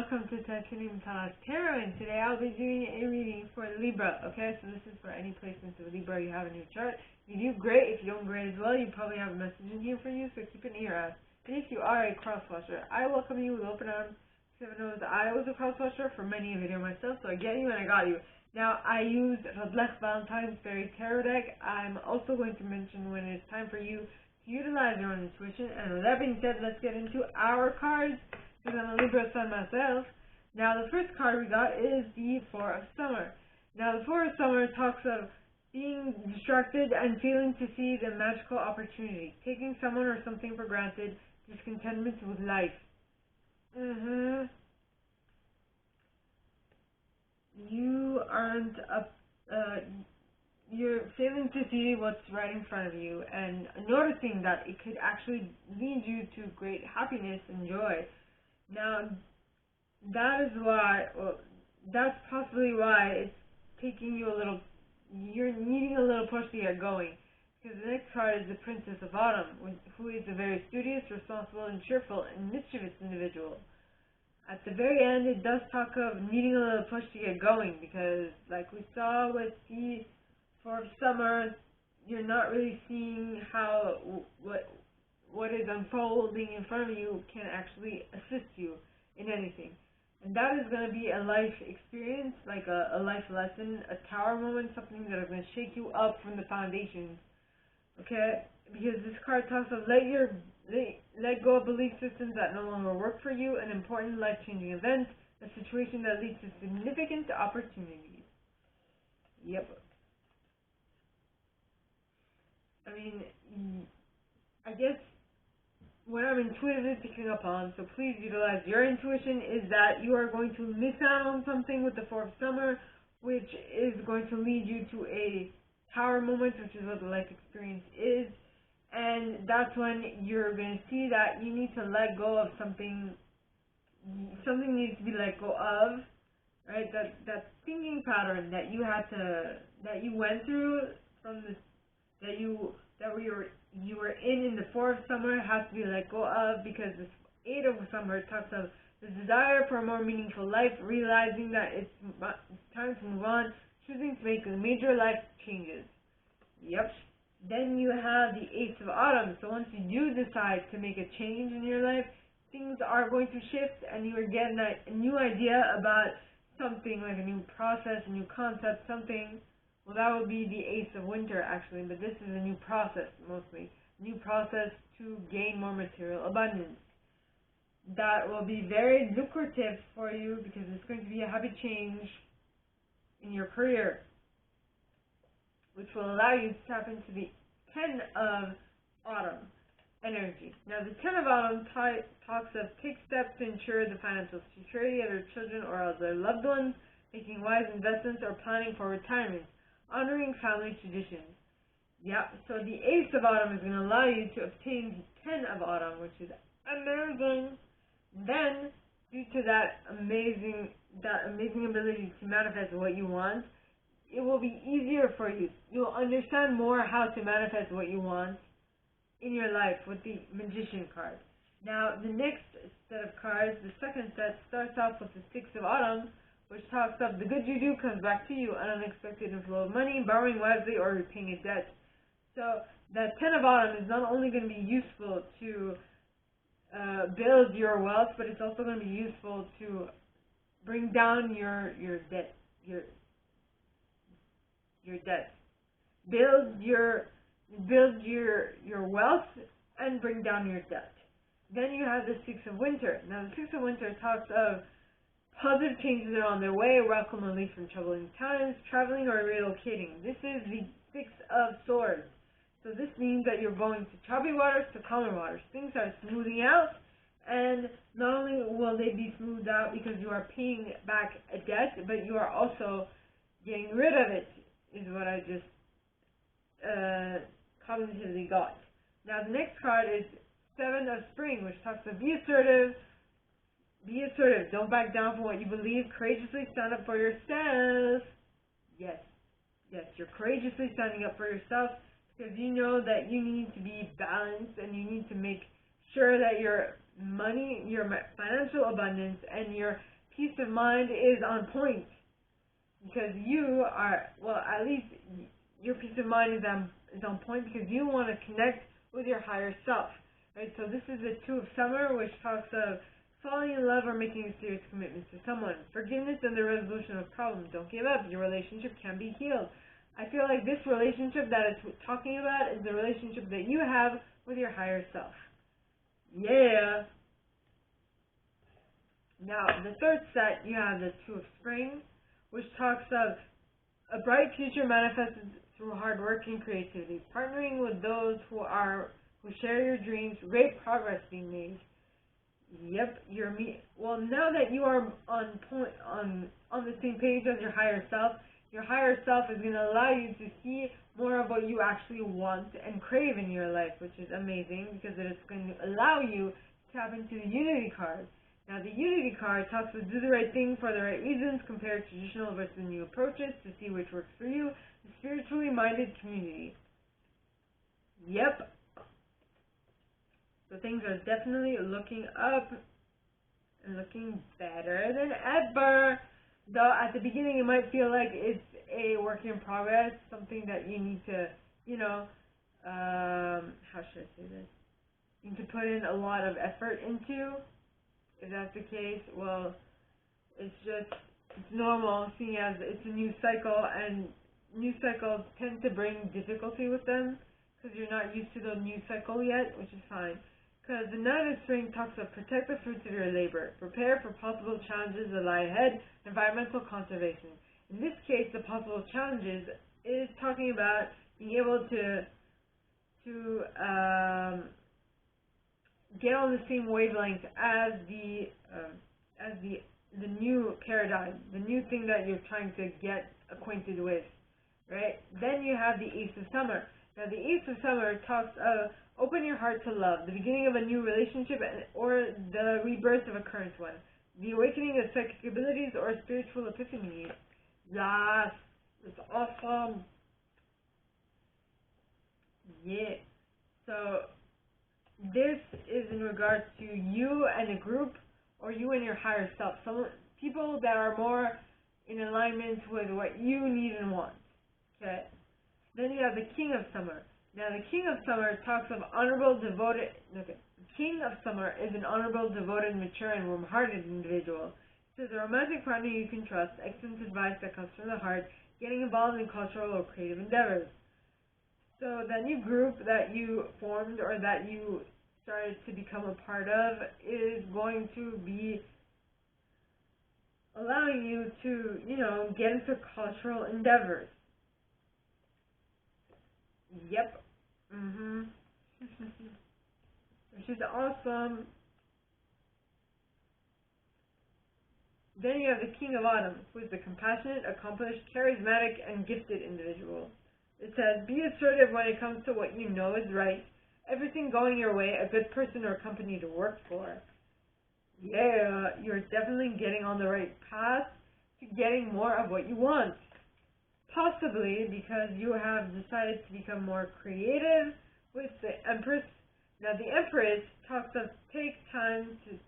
welcome to Untitled Chapter, and today I'll be doing a reading for Libra, okay? So this is for any placements of Libra you have in your chart. If you do, great. If you don't, great as well. You probably have a message in here for you, so keep an ear out. And if you are a crosswatcher, I welcome you with open arms. Because I was a crosswatcher for many a video myself, so I get you and I got you. Now, I used Radleigh Valentine's Fairy Tarot deck. I'm also going to mention when it's time for you to utilize your own intuition. And with that being said, let's get into our cards, because I'm a Libra sun myself. Now, the first card we got is the Four of Summer. Now, the Four of Summer talks of being distracted and failing to see the magical opportunity, taking someone or something for granted, discontentment with life. You aren't you're failing to see what's right in front of you and noticing that it could actually lead you to great happiness and joy. Now, that is why, that's possibly why it's taking you a little, you're needing a little push to get going. Because the next card is the Princess of Autumn, who is a very studious, responsible, and cheerful and mischievous individual. At the very end, it does talk of needing a little push to get going, because like we saw with the Four of Summer, you're not really seeing how what is unfolding in front of you can actually assist you in anything. And that is going to be a life experience, like a life lesson, a tower moment, something that is going to shake you up from the foundations. Okay? Because this card talks of let go of belief systems that no longer work for you, an important life-changing event, a situation that leads to significant opportunities. Yep. I mean, I guess what I'm intuitively picking up on, so please utilize your intuition, is that you are going to miss out on something with the Four of Summer, which is going to lead you to a tower moment, which is what the life experience is. And that's when you're going to see that you need to let go of something. Something needs to be let go of, right? That thinking pattern that you went through from this, you were in the Four of Summer has to be let go of, because this Eight of Summer talks of the desire for a more meaningful life, realizing that it's time to move on, choosing to make major life changes. Yep. Then you have the Ace of Autumn. So once you do decide to make a change in your life, things are going to shift, and you are getting a new idea about something, like a new process, a new concept, something. Well, that would be the Ace of Winter, actually, but this is a new process, mostly. New process to gain more material abundance. That will be very lucrative for you, because it's going to be a happy change in your career, which will allow you to tap into the Ten of Autumn energy. Now, the Ten of Autumn talks of take steps to ensure the financial security of their children or of their loved ones, making wise investments, or planning for retirement, honoring family traditions. Yeah, so the Ace of Autumn is going to allow you to obtain the Ten of Autumn, which is amazing. Then, due to that amazing ability to manifest what you want, it will be easier for you. You'll understand more how to manifest what you want in your life with the Magician card. Now, the next set of cards, the second set, starts off with the Six of Autumn, which talks of the good you do comes back to you, an unexpected inflow of money, borrowing wisely, or repaying a debt. So, that Ten of Autumn is not only going to be useful to build your wealth, but it's also going to be useful to bring down your debt, your debt. Build your wealth and bring down your debt. Then you have the Six of Winter. Now, the Six of Winter talks of positive changes are on their way, welcome relief from troubling times, traveling or relocating. This is the Six of Swords. So this means that you're going to choppy waters to calmer waters. Things are smoothing out, and not only will they be smoothed out because you are paying back a debt, but you are also getting rid of it, is what I just cognitively got. Now, the next card is Seven of Spring, which talks about be assertive, don't back down from what you believe, courageously stand up for yourself. Yes, you're courageously standing up for yourself, because you know that you need to be balanced, and you need to make sure that you're money, your financial abundance, and your peace of mind is on point. Because you are, well, at least your peace of mind is on point because you want to connect with your higher self. Right? So this is the Two of Summer, which talks of falling in love or making a serious commitment to someone. Forgiveness and the resolution of problems. Don't give up. Your relationship can be healed. I feel like this relationship that it's talking about is the relationship that you have with your higher self. Yeah. Now, the third set, you have the Two of Spring, which talks of a bright future manifested through hard work and creativity. Partnering with those who share your dreams, great progress being made. Yep, well, now that you are on the same page as your higher self is going to allow you to see more of what you actually want and crave in your life, which is amazing because it is going to allow you to tap into the Unity card. Now, the Unity card talks about do the right thing for the right reasons, compare traditional versus new approaches to see which works for you. The spiritually minded community. Yep. So things are definitely looking up and looking better than ever. Though at the beginning it might feel like it's a work in progress, something that you need to, how should I say this? You need to put in a lot of effort into. If that's the case, well, it's normal, seeing as it's a new cycle, and new cycles tend to bring difficulty with them, because you're not used to the new cycle yet, which is fine. Because the Nine of Spring talks of protect the fruits of your labor, prepare for possible challenges that lie ahead, environmental conservation. In this case, the possible challenges is talking about being able to get on the same wavelength as the new paradigm, the new thing that you're trying to get acquainted with, right? Then you have the Ace of Summer. Now, the Ace of Summer talks of open your heart to love, the beginning of a new relationship or the rebirth of a current one, the awakening of psychic abilities or spiritual epiphany. Yes, it's awesome. Yeah. So this is in regards to you and a group, or you and your higher self. Some people that are more in alignment with what you need and want. Okay. Then you have the King of Summer. Now, the King of Summer talks of honorable, devoted. Okay. The King of Summer is an honorable, devoted, mature, and warm-hearted individual. It says a romantic partner you can trust, excellent advice that comes from the heart, getting involved in cultural or creative endeavors. So that new group that you formed or that you started to become a part of is going to be allowing you to, get into cultural endeavors. Yep. Which is awesome. Then you have the King of Autumn, who is the compassionate, accomplished, charismatic, and gifted individual. It says, be assertive when it comes to what you know is right. Everything going your way, a good person or company to work for. Yeah, you're definitely getting on the right path to getting more of what you want. Possibly because you have decided to become more creative with the Empress. Now, the Empress talks of it's time to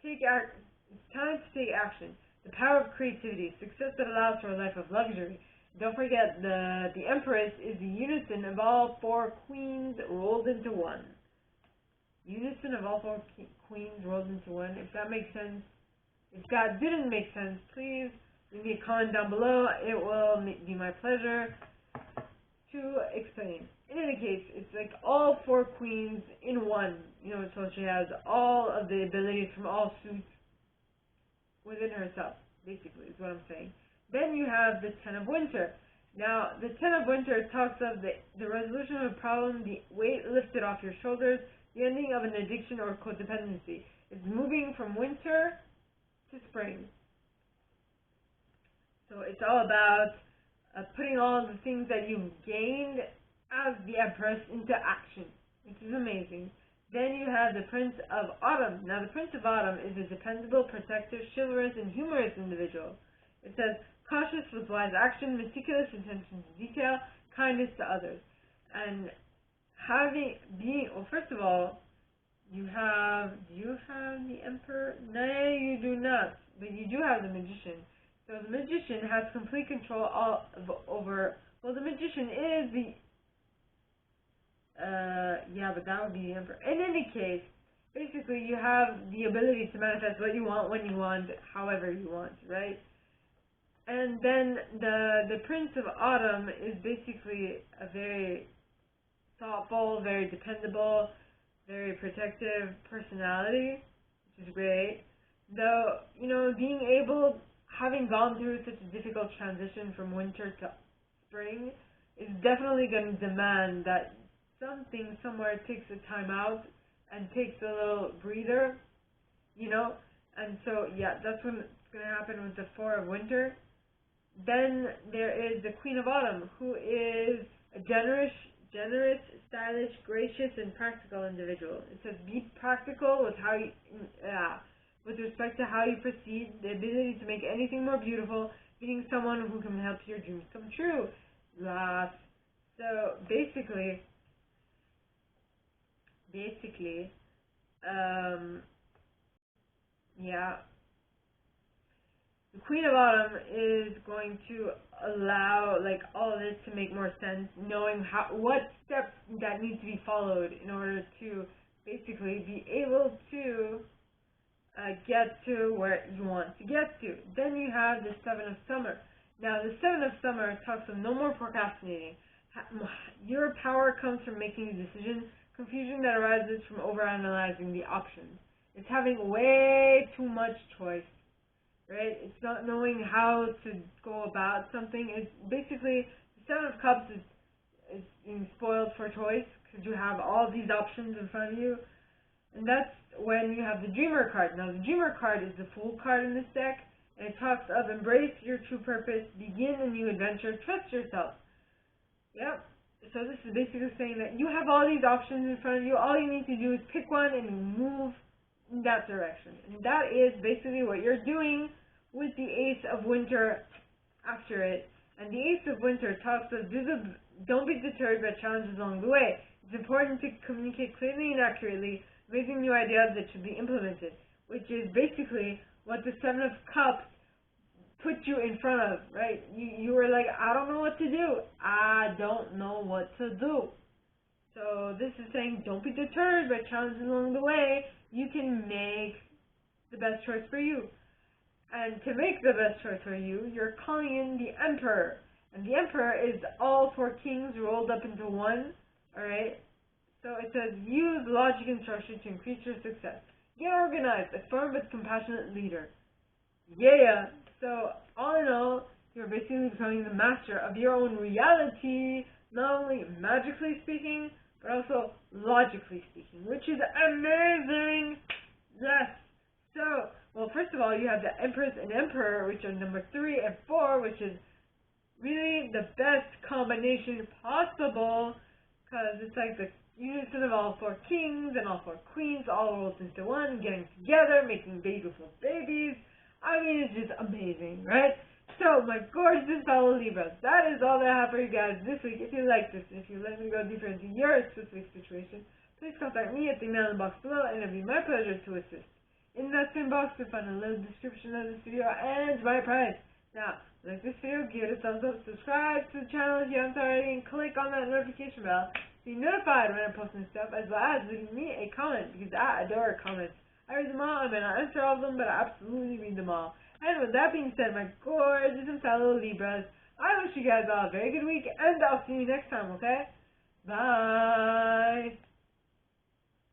take action. The power of creativity, success that allows for a life of luxury. Don't forget, the Empress is the unison of all four queens rolled into one. Unison of all four queens rolled into one. If that makes sense. If that didn't make sense, please leave me a comment down below. It will be my pleasure to explain. In any case, it's like all four queens in one. So she has all of the abilities from all suits within herself, basically, is what I'm saying. Then you have the Ten of Winter. Now, the Ten of Winter talks of the resolution of a problem, the weight lifted off your shoulders, the ending of an addiction or codependency. It's moving from winter to spring. So it's all about putting all the things that you've gained as the Empress into action, which is amazing. Then you have the Prince of Autumn. Now, the Prince of Autumn is a dependable, protective, chivalrous, and humorous individual. It says, cautious with wise action, meticulous attention to detail, kindness to others. And first of all, do you have the Emperor? No, you do not, but you do have the Magician. So the Magician has complete control over, well, the Magician is the, yeah, but that would be the Emperor. In any case, basically you have the ability to manifest what you want, when you want, however you want, right? And then the Prince of Autumn is basically a very thoughtful, very dependable, very protective personality, which is great. Though, having gone through such a difficult transition from winter to spring, is definitely going to demand that something somewhere takes a time out and takes a little breather, And so, yeah, that's when it's going to happen with the Four of Winter. Then there is the Queen of Autumn, who is a generous, stylish, gracious, and practical individual. It says be practical with with respect to how you proceed, the ability to make anything more beautiful, being someone who can help your dreams come true. So basically, yeah. The Queen of Autumn is going to allow all this to make more sense, knowing what steps that need to be followed in order to basically be able to get to where you want to get to. Then you have the Seven of Summer. Now, the Seven of Summer talks of no more procrastinating. Your power comes from making decisions. Confusion that arises from overanalyzing the options. It's having way too much choice. Right? It's not knowing how to go about something. It's basically, the Seven of Cups is being spoiled for choice because you have all these options in front of you. And that's when you have the Dreamer card. Now, the Dreamer card is the Fool card in this deck, and it talks of embrace your true purpose, begin a new adventure, trust yourself. Yep. So this is basically saying that you have all these options in front of you. All you need to do is pick one and move in that direction. And that is basically what you're doing with the Ace of Winter after it. And the Ace of Winter talks of don't be deterred by challenges along the way. It's important to communicate clearly and accurately, raising new ideas that should be implemented, which is basically what the Seven of Cups put you in front of, right? You were like, I don't know what to do. I don't know what to do. So this is saying don't be deterred by challenges along the way. You can make the best choice for you. And to make the best choice for you, you're calling in the Emperor. And the Emperor is all four kings rolled up into one, alright? So it says, use logic and structure to increase your success. Get organized, a firm but compassionate leader. Yeah. So, all in all, you're basically becoming the master of your own reality, not only magically speaking, but also logically speaking, which is amazing! Yes! So, well, first of all, you have the Empress and Emperor, which are number 3 and 4, which is really the best combination possible, because it's like the unison of all 4 kings and all 4 queens all rolled into one, getting together, making beautiful babies. I mean, it's just amazing, right? So, my gorgeous fellow Libras, that is all that I have for you guys this week. If you like this, if you let me go deeper into your specific situation, please contact me at the email box below, and it'll be my pleasure to assist. In that same box, you'll find a little description of this video and my price. Now, like this video, give it a thumbs up, subscribe to the channel if you haven't already, and click on that notification bell to be notified when I'm posting stuff, as well as leaving me a comment, because I adore comments. I read them all. I may not answer all of them, but I absolutely read them all. And with that being said, my gorgeous and fellow Libras, I wish you guys all a very good week, and I'll see you next time, okay? Bye!